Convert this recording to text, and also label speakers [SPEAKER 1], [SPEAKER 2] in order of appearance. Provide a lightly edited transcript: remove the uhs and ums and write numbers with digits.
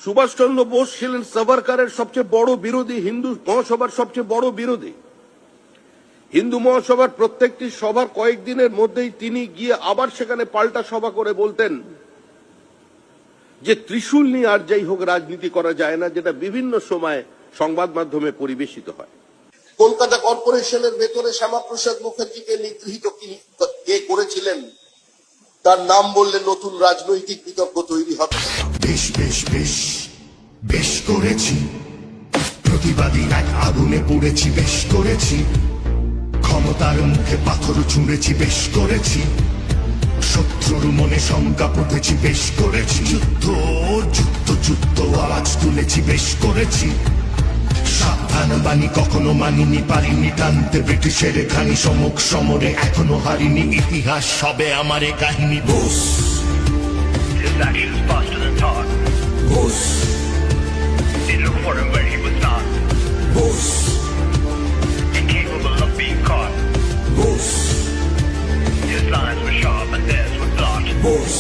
[SPEAKER 1] সুভাষচন্দ্র বোস ছিলেন সাভারকারের সবচেয়ে বড় বিরোধী, হিন্দু মহাসভার সবচেয়ে বড় বিরোধী। হিন্দু মহাসভার প্রত্যেকটি সভার কয়েকদিনের মধ্যেই তিনি গিয়ে আবার সেখানে পাল্টা সভা করে বলতেন যে ত্রিশূল নিয়ে আর যাই হোক রাজনীতি করা যায় না, যেটা বিভিন্ন সময় সংবাদ মাধ্যমে পরিবেশিত হয়। কলকাতা কর্পোরেশনের ভেতরে শ্যামাপ্রসাদ মুখার্জিকে নিগৃহীত কে করেছিলেন তার নাম বললে নতুন রাজনৈতিক বিতর্ক তৈরি হবে।
[SPEAKER 2] বেশ বেশ বেশ বেশ করেছি, প্রতিবাদী এক আগুনে পড়েছি, বেশ করেছি, ক্ষমতার মুখে পাথর ছুঁড়েছি, বেশ করেছি, শত্রুর মনে শঙ্কা পুঁতেছি, বেশ করেছি, যুদ্ধ যুদ্ধ যুদ্ধ আওয়াজ তুলেছি, বেশ করেছি, সাবধান বাণী কখনো মানিনি, পারিনি টানতে ব্রিটিশের খানি, সমুখ সমরে এখনো হারিনি, ইতিহাস সবে আমারে কাহিনী। Bose
[SPEAKER 3] His actions faster than thought.
[SPEAKER 2] Bose
[SPEAKER 3] They looked for him where he was not.
[SPEAKER 2] Bose
[SPEAKER 3] Incapable of being caught.
[SPEAKER 2] Bose
[SPEAKER 3] His lines were sharp and theirs were blunt.
[SPEAKER 2] Bose